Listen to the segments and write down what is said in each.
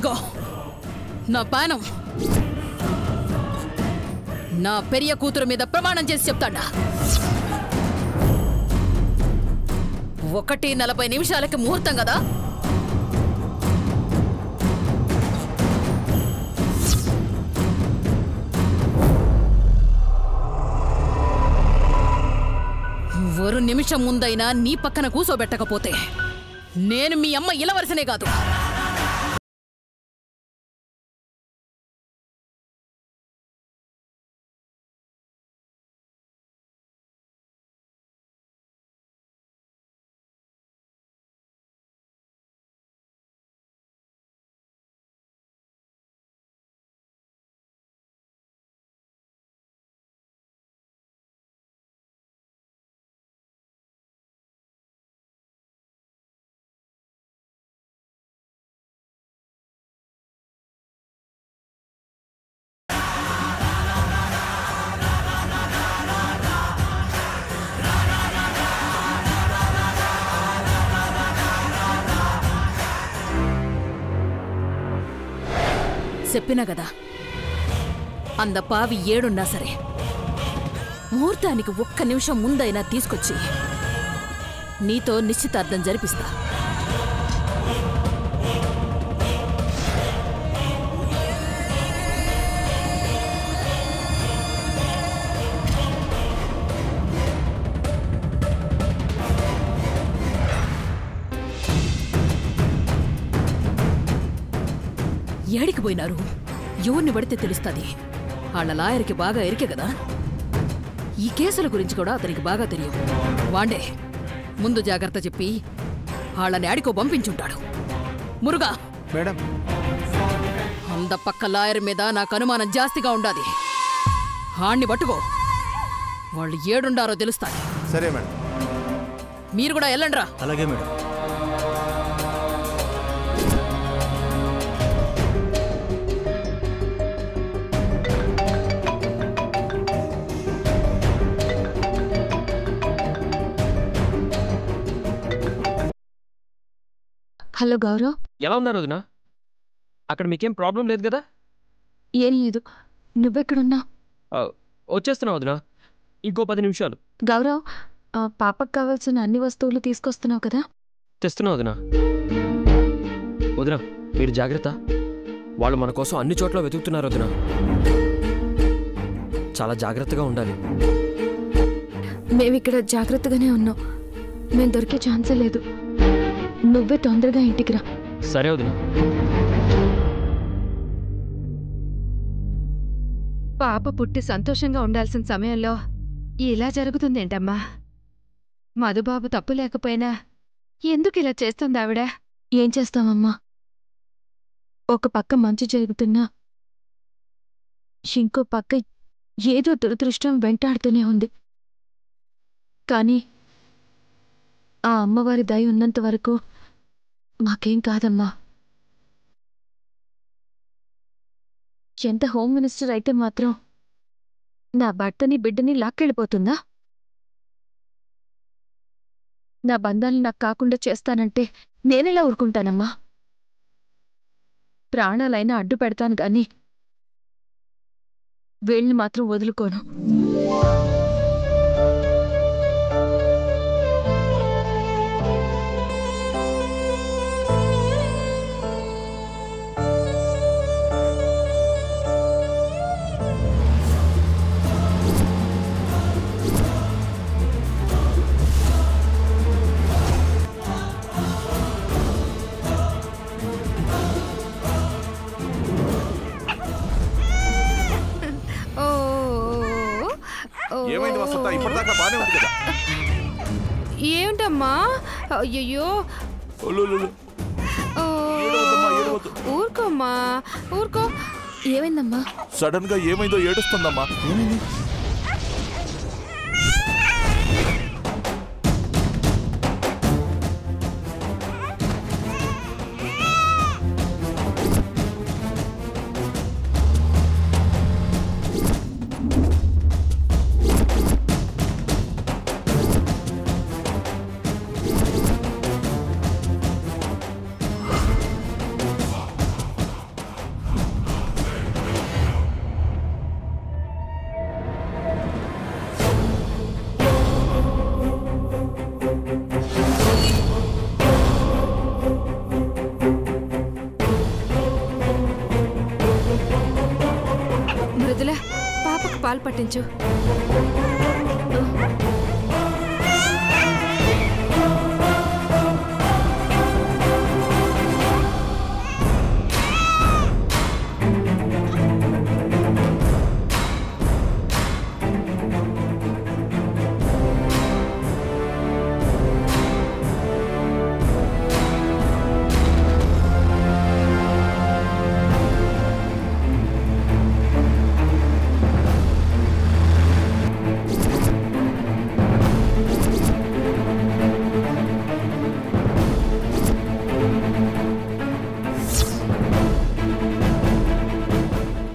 ఇదిగో నా పానం నా పెరియ కూతురు మీద ప్రమాణం చేసి చెప్తాడా 1:40 నిమిషాలకి ముహూర్తం కదా ఒరు నిమిషం ముందైనా నీ పక్కన కూసోబెట్టకపోతే నేను మీ అమ్మ ఇలవరసనే కాదు చెప్పినా కదా అంద పావి 7 సరే ముహూర్తానికి 1 నిమిషం ముందైనా తీసుకొచ్చి నీతో నిశ్చితార్థం జరిపిస్తా ఏడికి పోయినారు ఎవరిని పడితే తెలుస్తుంది వాళ్ళ లాయర్కి బాగా ఎరికే కదా ఈ కేసుల గురించి కూడా అతనికి బాగా తెలియదు వాండే ముందు జాగ్రత్త చెప్పి వాళ్ళని ఆడికో పంపించుంటాడు మురుగా మేడం అంద పక్క లాయర్ మీద నాకు అనుమానం జాస్తిగా ఉండాది హాన్ని పట్టుకో వాళ్ళు ఏడుండారో తెలుస్తాది సరే మేడం మీరు కూడా వెళ్ళండ్రా అలాగే మేడం హలో గౌరవ్ ఎలా ఉన్నారు వదినా అక్కడ మీకేం ప్రాబ్లం లేదు కదా ఏం లేదు నువ్వెక్కడున్నా వచ్చేస్తున్నావు వదినా ఇంకో 10 నిమిషాలు గౌరవ్ పాపకు కావాల్సిన అన్ని వస్తువులు తీసుకొస్తున్నావు కదా తెస్తున్నావు వదినా వదినా మీరు జాగ్రత్త వాళ్ళు మన కోసం అన్ని చోట్ల వెతుకుతున్నారు వదినా చాలా జాగ్రత్తగా ఉండాలి మేమిక్కడ జాగ్రత్తగానే ఉన్నాం మేము దొరికే ఛాన్సే లేదు నువ్వే తొందరగా ఇంటికి రా సరే వదినా పాప పుట్టి సంతోషంగా ఉండాల్సిన సమయంలో ఇలా జరుగుతుందేంటమ్మా మధుబాబు తప్పు లేకపోయినా ఎందుకు ఇలా చేస్తుంది ఆవిడ ఏం చేస్తామమ్మా ఒక పక్క మంచి జరుగుతున్నా ఇంకో పక్క ఏదో దురదృష్టం వెంటాడుతూనే ఉంది కానీ ఆ అమ్మవారి దయ ఉన్నంత వరకు మాకేం కాదమ్మా ఎంత హోమ్ మినిస్టర్ అయితే మాత్రం నా భర్తని బిడ్డని లాక్కెళ్ళిపోతుందా నా బంధాన్ని నాకు కాకుండా చేస్తానంటే నేనెలా ఊరుకుంటానమ్మా ప్రాణాలైనా అడ్డు పెడతాను గాని వీళ్ళని మాత్రం వదులుకోను ఏమైంది వసంత ఇప్పటిదాకా బానే ఉంది కదా ఏమిటమ్మా అయ్యో ఊరుకోమ్మా ఊరుకో ఏమైందమ్మా సడన్ గా ఏమైందో ఏడుస్తుందమ్మా ఏమైంది పాలు పట్టించు.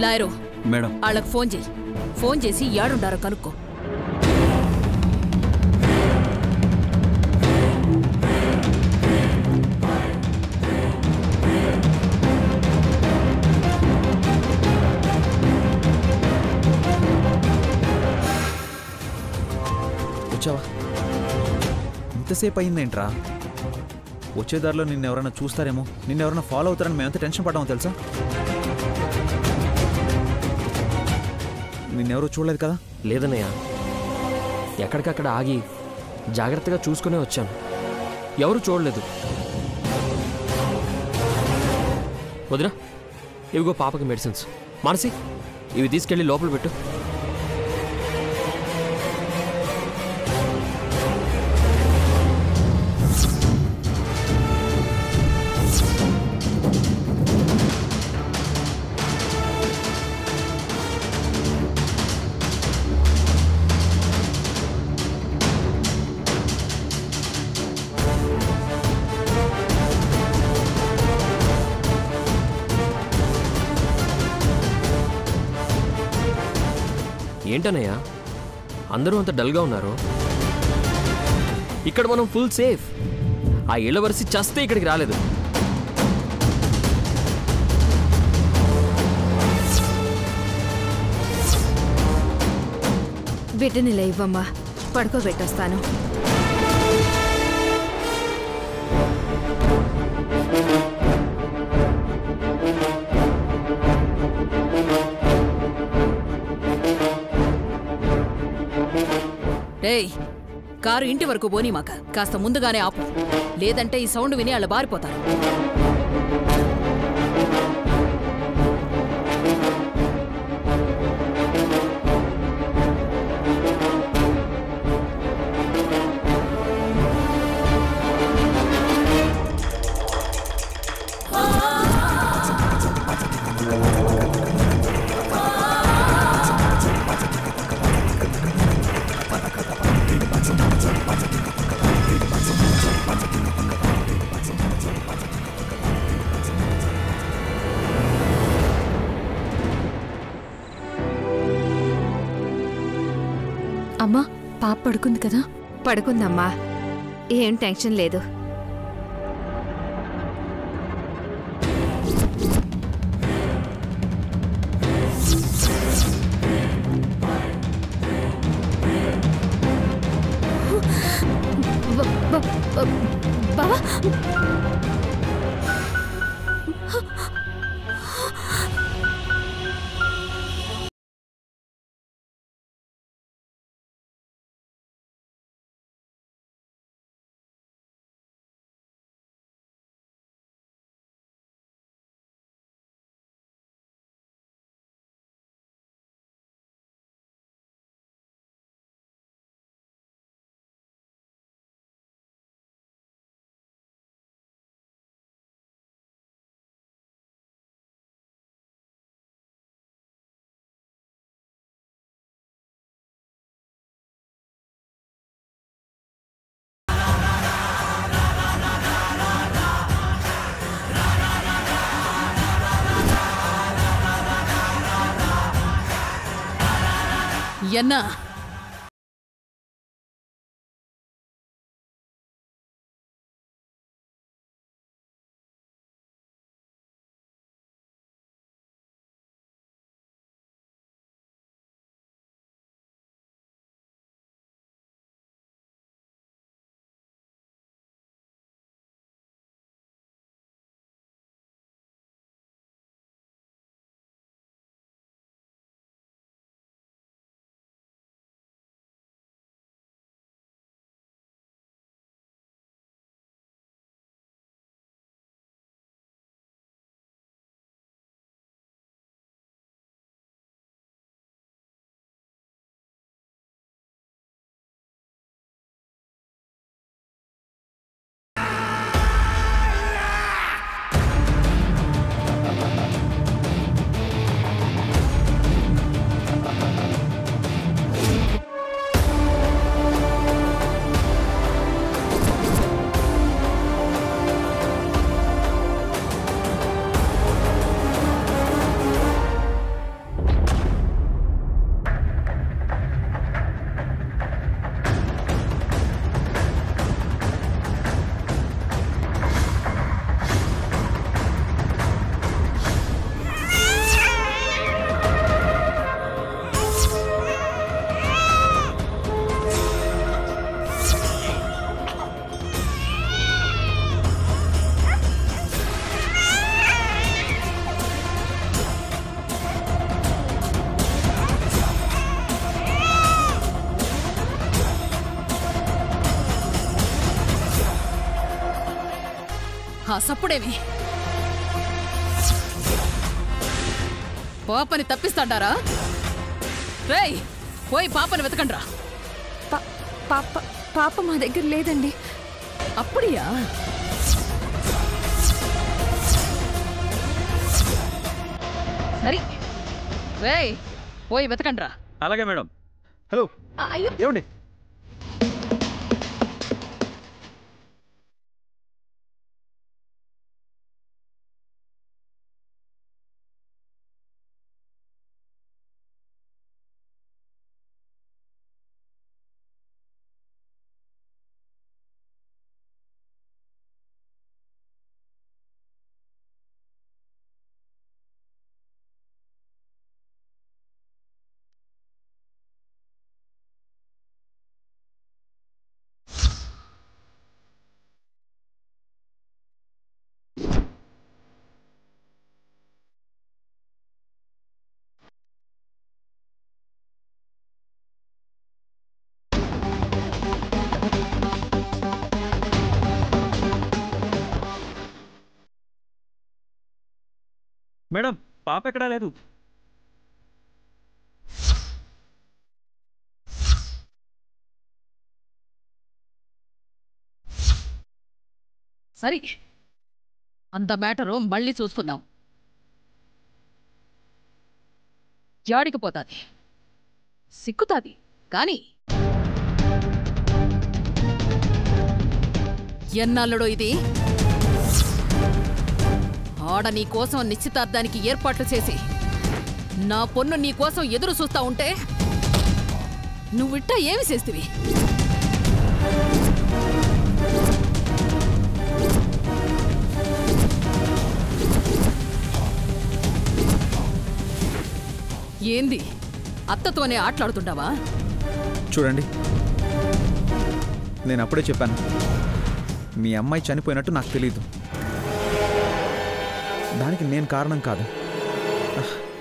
లాయరు మేడం వాళ్ళకి ఫోన్ చేసి ఏడుండారో కనుక్కో. వచ్చావా? ఇంతసేపు అయిందేంట్రా? వచ్చేదారిలో నిన్నెవరైనా చూస్తారేమో, నిన్నెవరైనా ఫాలో అవుతారని మేమంతా టెన్షన్ పడ్డామో తెలుసా? నిన్నెవరూ చూడలేదు కదా? లేదన్నయ్య, ఎక్కడికక్కడ ఆగి జాగ్రత్తగా చూసుకునే వచ్చాను. ఎవరు చూడలేదు. వదినా, ఇవిగో పాపకి మెడిసిన్స్. మానసి, ఇవి తీసుకెళ్ళి లోపల పెట్టు. ఏంటన్నయ్యా, అందరూ అంత డల్గా ఉన్నారు? ఇక్కడ మనం ఫుల్ సేఫ్. ఆ ఇళ్ళవరిసి చస్తే ఇక్కడికి రాలేదు. బిడ్డని లేవమ్మా, పడుకోబెట్టొస్తాను. ఏయ్, కారు ఇంటి వరకు పోనీ మాక కాస్త ముందుగానే ఆపు, లేదంటే ఈ సౌండ్ విని వాళ్ళ బారిపోతారు. అమ్మా, పాప పడుకుంది కదా? పడుకుందమ్మా, ఏం టెన్షన్ లేదు. బావా ఎన్నా ఆ సప్పుడేమి? పాపని తప్పిస్తాడారా? రేయ్, పోయి పాపని వెతకండ్రా. పాప మా దగ్గర లేదండి. అప్పుడియా? సరే, రేయ్ పోయి వెతకండ్రా. అలాగే మేడం. హలో, ఏమండి? మేడం, పాప ఎక్కడా లేదు. సరే, అంత మ్యాటరు మళ్ళీ చూసుకుందాం. జాడికి పోతాది, సిక్కుతాది, కానీ ఎన్నాళ్ళడో ఇది? ఆడ నీకోసం నిశ్చితార్థానికి ఏర్పాట్లు చేసి నా పొన్ను నీకోసం ఎదురు చూస్తా ఉంటే నువ్విట్ట ఏమి చేస్తివి? ఏంది, అత్తతోనే ఆటలాడుతుంటావా? చూడండి, నేను అప్పుడే చెప్పాను, మీ అమ్మాయి చనిపోయినట్టు నాకు తెలీదు. దానికి నేను కారణం కాదు.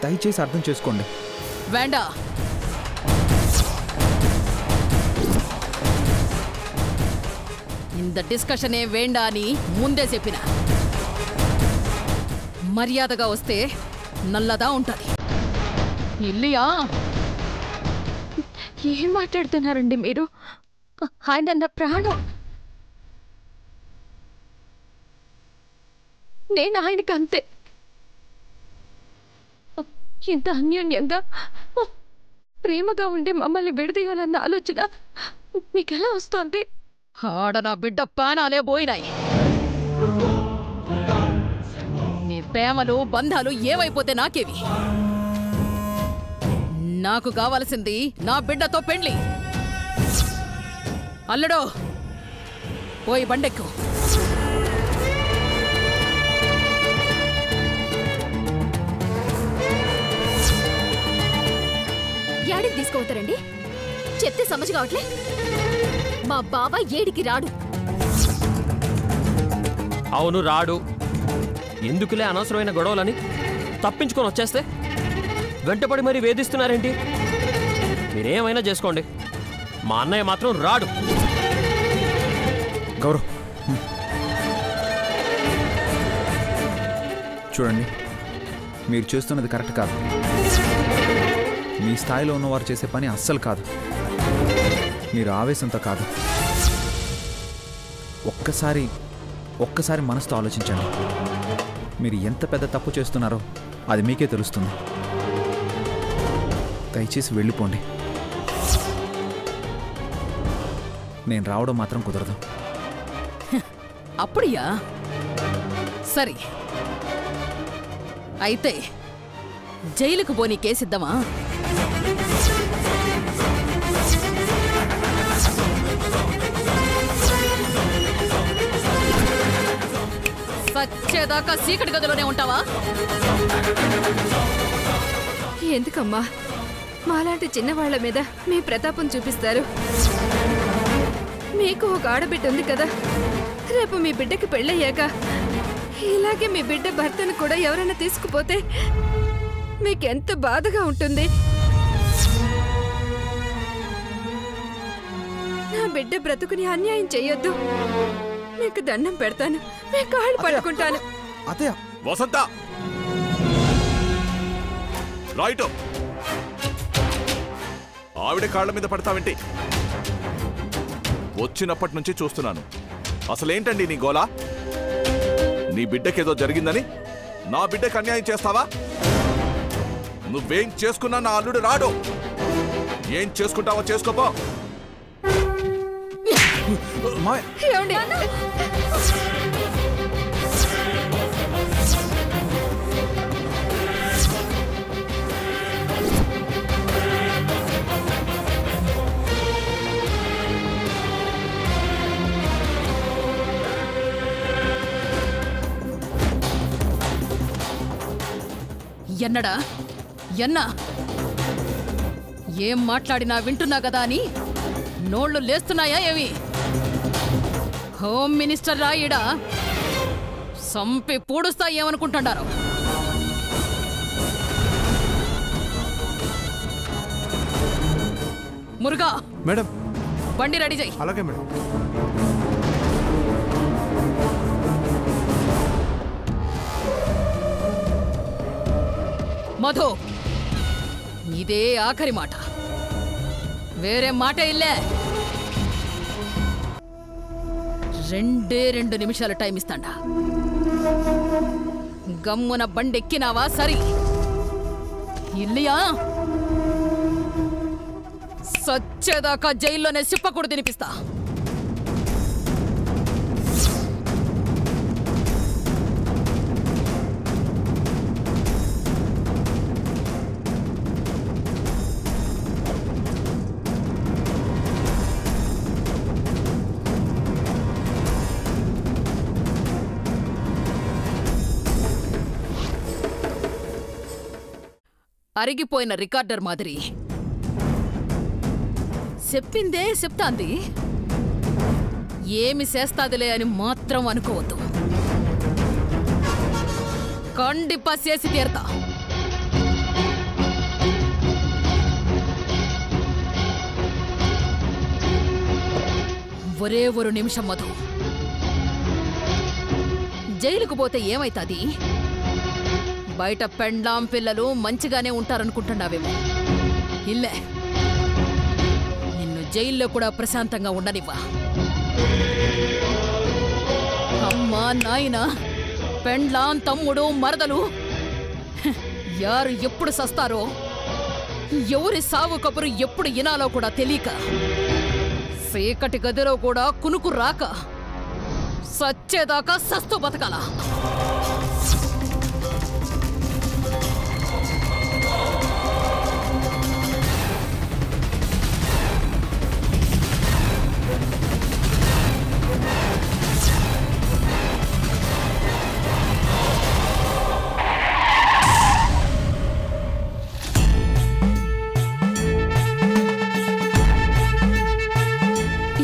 దయచేసి అర్థం చేసుకోండి. వేండా, ఇంత డిస్కషన్ ఏ వేండా అని ముందే చెప్పిన. మర్యాదగా వస్తే నల్లదా ఉంటది. ఇల్లియా? ఏం మాట్లాడుతున్నారండి మీరు? ఆయన నా ప్రాణం. నేను ఆయనకు అంతే. ఇంత అన్యోన్యంగా ప్రేమగా ఉండే మమ్మల్ని విడదీయాలన్న ఆలోచన మీకెలా వస్తోంది? ఆడ నా బిడ్డ పానాలే పోయినాయి. నీ ప్రేమలు బంధాలు ఏమైపోతే నాకేవి? నాకు కావలసింది నా బిడ్డతో పెళ్లి. అల్లుడో, పోయి బండెక్కు. ఏడికి తీసుకుపోతారండి? చెప్తే సమజ్ కావట్లే. మా బావ ఏడికి రాడు. అవును, రాడు. ఎందుకులే అనవసరమైన గొడవలని తప్పించుకొని వచ్చేస్తే వెంటపడి మరీ వేధిస్తున్నారేంటి? మీరేమైనా చేసుకోండి, మా అన్నయ్య మాత్రం రాడు. గౌరవ్, చూడండి, మీరు చేస్తున్నది కరెక్ట్ కాదు. మీ స్థాయిలో ఉన్నవారు చేసే పని అస్సలు కాదు. మీరు ఆవేశంతో కాదు, ఒక్కసారి మనసుతో ఆలోచించండి. మీరు ఎంత పెద్ద తప్పు చేస్తున్నారో అది మీకే తెలుస్తుంది. దయచేసి వెళ్ళిపోండి. నేను రావడం మాత్రం కుదరదు. అప్పుడియా? సరే, అయితే జైలుకు పోనీ కేసిద్దామా? సచ్చేదాకా చీకటి గదిలోనే ఉంటావా? ఎందుకమ్మా మాలాంటి చిన్నవాళ్ల మీద మీ ప్రతాపం చూపిస్తారు? మీకు ఒక ఆడబిడ్డ ఉంది కదా. రేపు మీ బిడ్డకి పెళ్ళయ్యాక ఇలాగే మీ బిడ్డ భర్తను కూడా ఎవరైనా తీసుకుపోతే మీకెంత బాధగా ఉంటుంది. నా బిడ్డ బ్రతుకుని అన్యాయం చెయ్యొద్దు. మీకు దండం పెడతాను, మీ కాళ్ళు పట్టుకుంటాను. అత్తయ్య వసంత రైట్. ఆవిడ కాళ్ళ మీద పడతావేంటి? వచ్చినప్పటి నుంచి చూస్తున్నాను. అసలేంటండి నీ గోలా? నీ బిడ్డకేదో జరిగిందని నా బిడ్డకు అన్యాయం చేస్తావా? నువ్వేం చేసుకున్నా నా అల్లుడు రాడు. ఏం చేసుకుంటావో చేసుకోపో. ఏమండి? ఎన్నడా ఎన్నా ఏం మాట్లాడినా వింటున్నా కదా అని నోళ్లు లేస్తున్నాయా ఏవి? హోమ్ మినిస్టర్ రాయిడా సంపి పూడుస్తా ఏమనుకుంటున్నారు? మురుగా మేడం. బండి రెడీ చెయ్యి. అలాగే మేడం. మధు, ఇదే ఆఖరి మాట, వేరే మాట ఇల్లే. 2 నిమిషాలు టైం ఇస్తాండా. గమ్మున బండెక్కినావా సరి, ఇల్లియా సచ్చేదాకా జైల్లోనే సిప్పకూడు తినిపిస్తా. అరిగిపోయిన రికార్డర్ మాదిరి చెప్పిందే చెప్తాంది. ఏమి చేస్తాదిలే అని మాత్రం అనుకోవద్దు. కండిపా చేసి తీరతా. ఒరే ఒరు నిమిషం మధు, జైలుకు పోతే ఏమైతాది? బయట పెండ్లాం పిల్లలు మంచిగానే ఉంటారనుకుంటున్నావేమో. ఇల్లే నిన్ను జైల్లో కూడా ప్రశాంతంగా ఉండనివ్వా. అమ్మా నాయన, పెండ్లాం, తమ్ముడు, మరదలు యారు ఎప్పుడు సస్తారో, ఎవరి సావు కబురు ఎప్పుడు ఇనాలో కూడా తెలియక, చీకటి గదిలో కూడా కునుకు రాక సచ్చేదాకా సస్తూ బతకాల.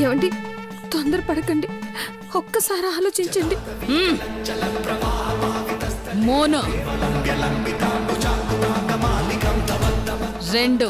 ఏమండి, తొందరపడకండి, ఒక్కసారి ఆలోచించండి. మోను 2